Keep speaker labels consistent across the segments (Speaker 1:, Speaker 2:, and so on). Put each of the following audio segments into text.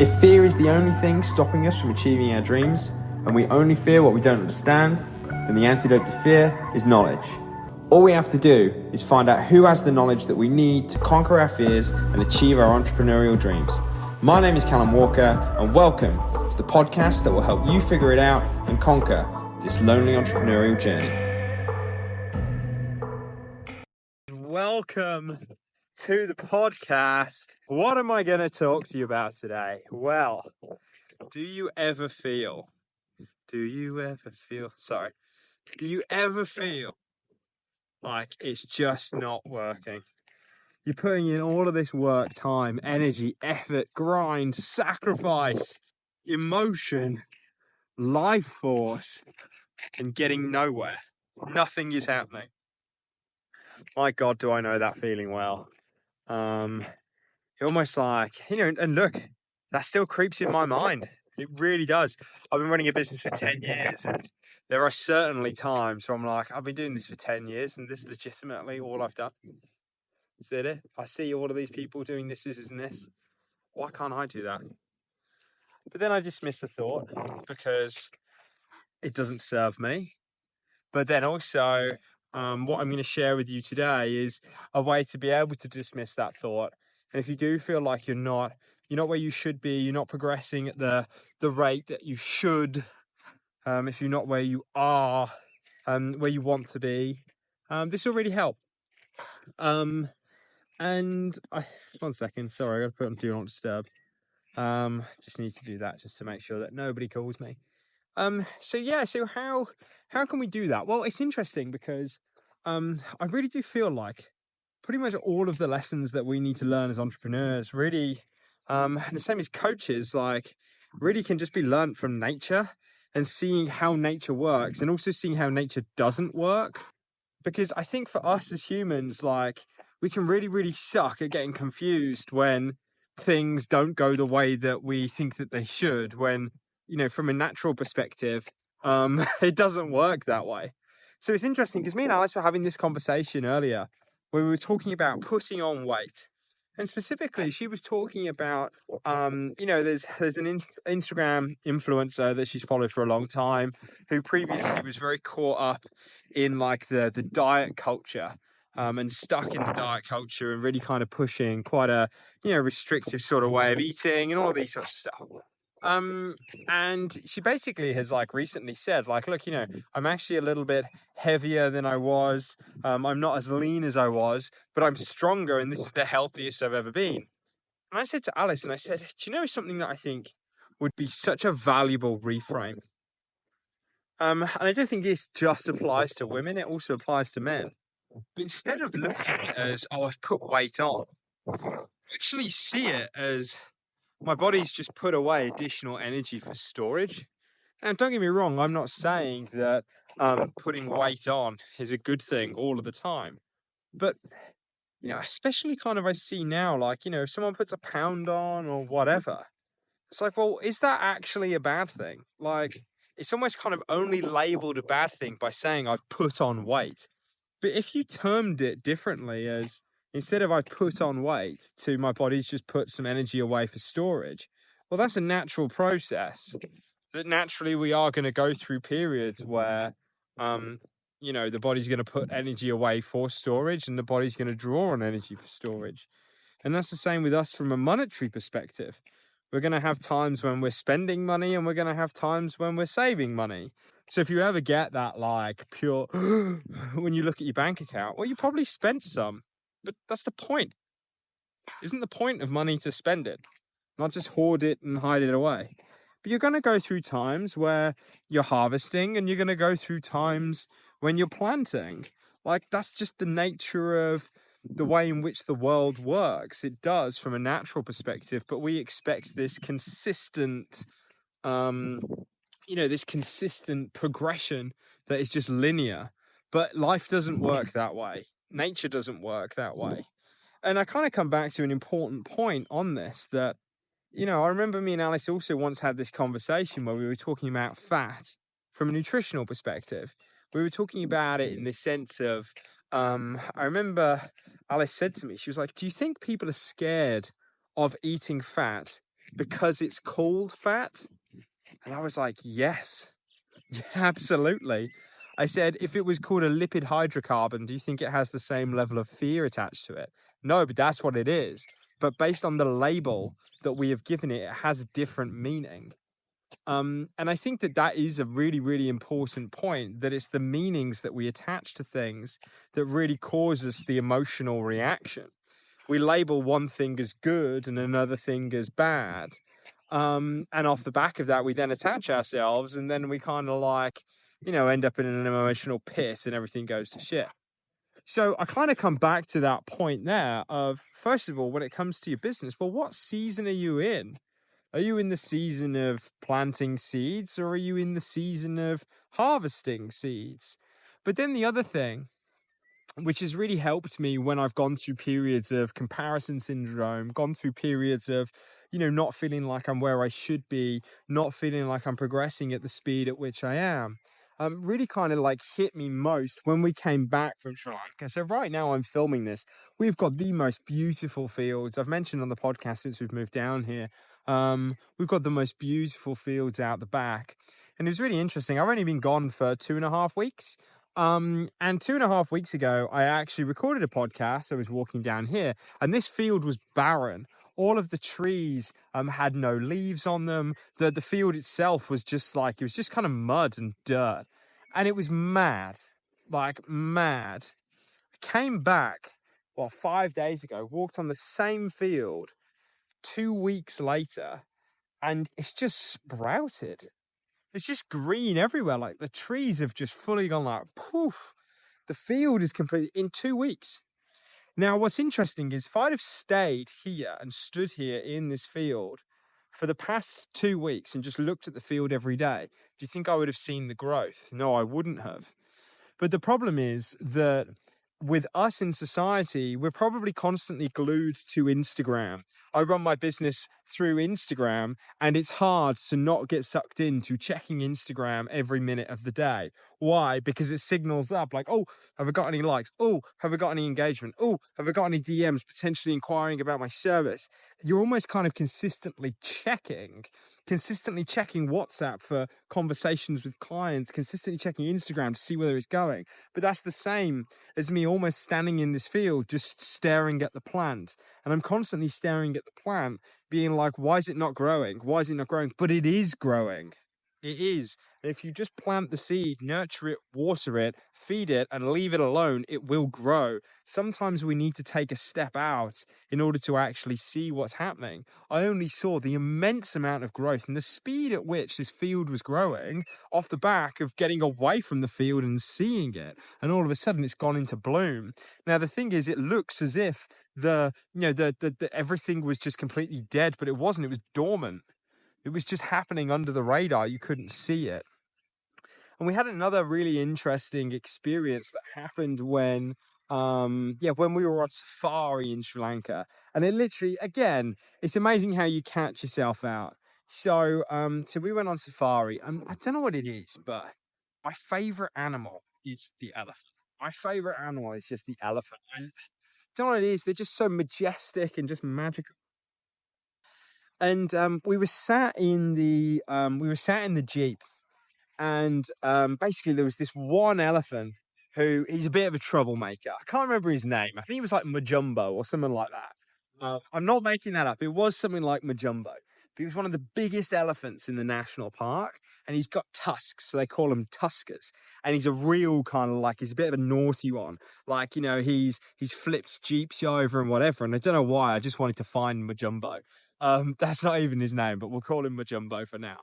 Speaker 1: If fear is the only thing stopping us from achieving our dreams, and we only fear what we don't understand, then the antidote to fear is knowledge. All we have to do is find out who has the knowledge that we need to conquer our fears and achieve our entrepreneurial dreams. My name is Callum Walker, and welcome to the podcast that will help you figure it out and conquer this lonely entrepreneurial journey. Welcome to the podcast. What am I going to talk to you about today? Well, do you ever feel like it's just not working? You're putting in all of this work, time, energy, effort, grind, sacrifice, emotion, life force, and getting nowhere. Nothing is happening. My God, do I know that feeling well. Almost like, and look, that still creeps in my mind. It really does. I've been running a business for 10 years, and there are certainly times where I'm like, I've been doing this for 10 years, and this is legitimately all I've done. Is that it? I see all of these people doing this, and this. Why can't I do that? But then I dismiss the thought because it doesn't serve me. But then also, what I'm going to share with you today is a way to be able to dismiss that thought. And if you do feel like you're not where you should be, you're not progressing at the rate that you should, if you're not where you are, where you want to be, this will really help. One second, sorry, I got to put on Do Not Disturb. Just need to do that just to make sure that nobody calls me. So how can we do that? Well, it's interesting because I really do feel like pretty much all of the lessons that we need to learn as entrepreneurs really, and the same as coaches, like really can just be learned from nature and seeing how nature works and also seeing how nature doesn't work. Because I think for us as humans, like we can really, really suck at getting confused when things don't go the way that we think that they should, when from a natural perspective, it doesn't work that way. So it's interesting because me and Alice were having this conversation earlier where we were talking about putting on weight. And specifically, she was talking about, there's an Instagram influencer that she's followed for a long time who previously was very caught up in like the diet culture, and stuck in the diet culture and really kind of pushing quite a, restrictive sort of way of eating and all of these sorts of stuff. And she basically has like recently said, like, look, I'm actually a little bit heavier than I was. I'm not as lean as I was, but I'm stronger, and this is the healthiest I've ever been. And I said to Alice, and I said, do you know something that I think would be such a valuable reframe? And I don't think this just applies to women, it also applies to men. But instead of looking at it as, oh, I've put weight on, actually see it as my body's just put away additional energy for storage. And don't get me wrong, I'm not saying that putting weight on is a good thing all of the time. But, especially kind of I see now, like, if someone puts a pound on or whatever, it's like, well, is that actually a bad thing? Like, it's almost kind of only labeled a bad thing by saying I've put on weight. But if you termed it differently as, instead of I put on weight to my body's just put some energy away for storage, well, that's a natural process that naturally we are going to go through periods where, the body's going to put energy away for storage and the body's going to draw on energy for storage. And that's the same with us from a monetary perspective. We're going to have times when we're spending money and we're going to have times when we're saving money. So if you ever get that like pure, when you look at your bank account, well, you probably spent some, but that's the point. Isn't the point of money to spend it, not just hoard it and hide it away? But you're going to go through times where you're harvesting and you're going to go through times when you're planting. Like that's just the nature of the way in which the world works. It does from a natural perspective, but we expect this consistent, this consistent progression that is just linear. But life doesn't work that way. Nature doesn't work that way. And I kind of come back to an important point on this that, I remember me and Alice also once had this conversation where we were talking about fat from a nutritional perspective. We were talking about it in the sense of, I remember Alice said to me, she was like, do you think people are scared of eating fat because it's called fat? And I was like, yes, yeah, absolutely. I said, if it was called a lipid hydrocarbon, do you think it has the same level of fear attached to it? No, but that's what it is. But based on the label that we have given it, it has a different meaning. And I think that that is a really, really important point, that it's the meanings that we attach to things that really cause us the emotional reaction. We label one thing as good and another thing as bad. And off the back of that, we then attach ourselves, and then we kind of like, end up in an emotional pit and everything goes to shit. So I kind of come back to that point there of, first of all, when it comes to your business, well, what season are you in? Are you in the season of planting seeds, or are you in the season of harvesting seeds? But then the other thing, which has really helped me when I've gone through periods of comparison syndrome, gone through periods of, not feeling like I'm where I should be, not feeling like I'm progressing at the speed at which I am, really kind of like hit me most when we came back from Sri Lanka. So right now I'm filming this. We've got the most beautiful fields. I've mentioned on the podcast since we've moved down here. We've got the most beautiful fields out the back. And it was really interesting. I've only been gone for 2.5 weeks. And 2.5 weeks ago, I actually recorded a podcast. I was walking down here, and this field was barren. All of the trees had no leaves on them. The field itself was just like, it was just kind of mud and dirt. And it was mad, like mad. I came back, 5 days ago, walked on the same field 2 weeks later, and it's just sprouted. It's just green everywhere. Like the trees have just fully gone like poof. The field is completely in 2 weeks. Now, what's interesting is if I'd have stayed here and stood here in this field for the past 2 weeks and just looked at the field every day, do you think I would have seen the growth? No, I wouldn't have. But the problem is that with us in society, we're probably constantly glued to Instagram. I run my business through Instagram, and it's hard to not get sucked into checking Instagram every minute of the day. Why? Because it signals up like, oh, have I got any likes? Oh, have I got any engagement? Oh, have I got any DMs potentially inquiring about my service? You're almost kind of consistently checking WhatsApp for conversations with clients, consistently checking Instagram to see whether it's going. But that's the same as me almost standing in this field, just staring at the plant. And I'm constantly staring at the plant, being like, why is it not growing? Why is it not growing? But it is growing. It is. And if you just plant the seed, nurture it, water it, feed it, and leave it alone, it will grow. Sometimes we need to take a step out in order to actually see what's happening. I only saw the immense amount of growth and the speed at which this field was growing off the back of getting away from the field and seeing it. And all of a sudden it's gone into bloom. Now, the thing is, it looks as if the everything was just completely dead, but it wasn't. It was dormant. It was just happening under the radar. You couldn't see it. And we had another really interesting experience that happened when we were on safari in Sri Lanka. And it literally, again, it's amazing how you catch yourself out. So we went on safari. I don't know what it is, but my favorite animal is the elephant. My favorite animal is just the elephant. I don't know what it is. They're just so majestic and just magical. And we were sat in the Jeep, and basically there was this one elephant who, he's a bit of a troublemaker. I can't remember his name. I think he was like Majumbo or something like that. I'm not making that up. It was something like Majumbo. But he was one of the biggest elephants in the national park, and he's got tusks, so they call him tuskers. And he's a real kind of like, he's a bit of a naughty one. Like, he's flipped Jeeps over and whatever. And I don't know why. I just wanted to find Majumbo. That's not even his name, but we'll call him Majumbo for now.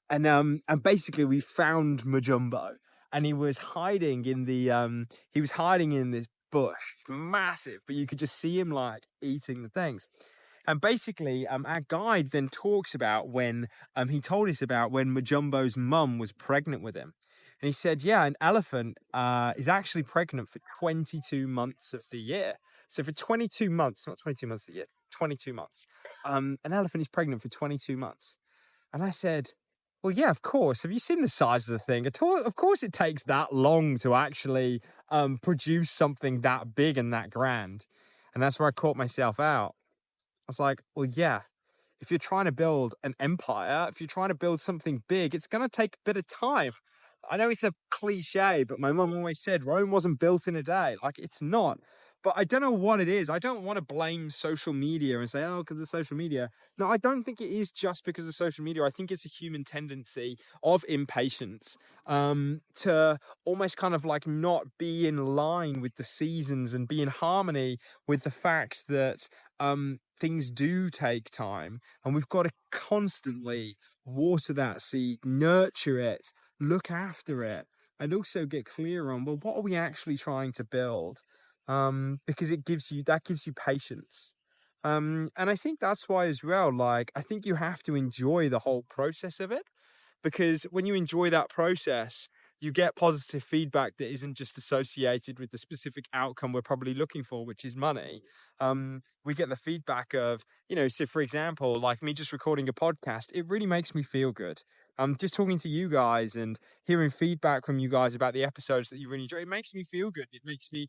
Speaker 1: And basically we found Majumbo, and he was hiding in this bush, massive, but you could just see him like eating the things. And basically, our guide then talks about when he told us about when Majumbo's mum was pregnant with him. And he said, yeah, an elephant is actually pregnant for 22 months of the year. So for 22 months, not 22 months of the year, 22 months, an elephant is pregnant for 22 months. And I said, well, yeah, of course. Have you seen the size of the thing? Of course it takes that long to actually produce something that big and that grand. And that's where I caught myself out. I was like, well, yeah, if you're trying to build an empire, if you're trying to build something big, it's going to take a bit of time. I know it's a cliche, but my mum always said Rome wasn't built in a day. Like, it's not. But I don't know what it is. I don't want to blame social media and say, oh, because of social media. No, I don't think it is just because of social media. I think it's a human tendency of impatience to almost kind of like not be in line with the seasons and be in harmony with the fact that things do take time, and we've got to constantly water that seed, nurture it, look after it, and also get clear on, well, what are we actually trying to build? Because it gives you patience. And I think that's why as well, like, I think you have to enjoy the whole process of it, because when you enjoy that process, you get positive feedback that isn't just associated with the specific outcome we're probably looking for, which is money. We get the feedback of, so for example, like me just recording a podcast, it really makes me feel good. Just talking to you guys and hearing feedback from you guys about the episodes that you really enjoy, it makes me feel good. It makes me,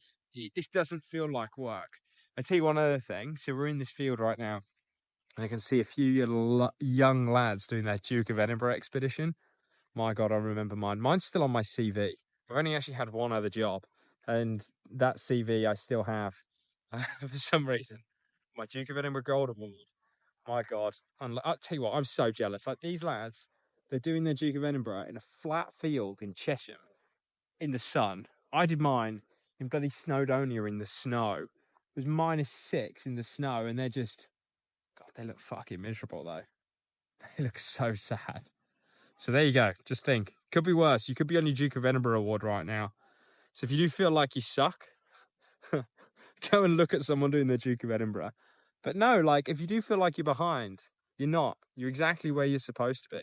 Speaker 1: this doesn't feel like work. I tell you one other thing. So we're in this field right now, and I can see a few young lads doing their Duke of Edinburgh expedition. My God, I remember mine. Mine's still on my CV. I've only actually had one other job, and that CV I still have for some reason. My Duke of Edinburgh Gold Award. My God. I'll tell you what, I'm so jealous. Like, these lads, they're doing their Duke of Edinburgh in a flat field in Cheshire in the sun. I did mine in bloody Snowdonia in the snow. It was -6 in the snow, and they're just, God, they look fucking miserable, though. They look so sad. So there you go. Just think. Could be worse. You could be on your Duke of Edinburgh award right now. So if you do feel like you suck, go and look at someone doing their Duke of Edinburgh. But no, like, if you do feel like you're behind, you're not. You're exactly where you're supposed to be.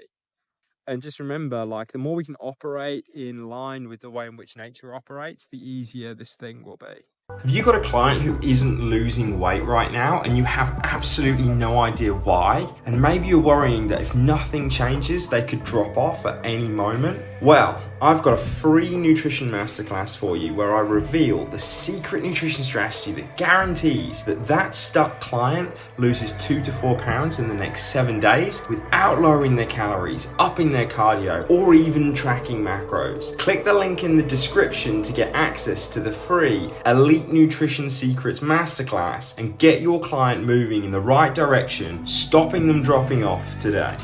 Speaker 1: And just remember, like, the more we can operate in line with the way in which nature operates, the easier this thing will be.
Speaker 2: Have you got a client who isn't losing weight right now and you have absolutely no idea why? And maybe you're worrying that if nothing changes, they could drop off at any moment? Well, I've got a free nutrition masterclass for you where I reveal the secret nutrition strategy that guarantees that stuck client loses 2 to 4 pounds in the next 7 days without lowering their calories, upping their cardio, or even tracking macros. Click the link in the description to get access to the free Elite Nutrition Secrets Masterclass and get your client moving in the right direction, stopping them dropping off today.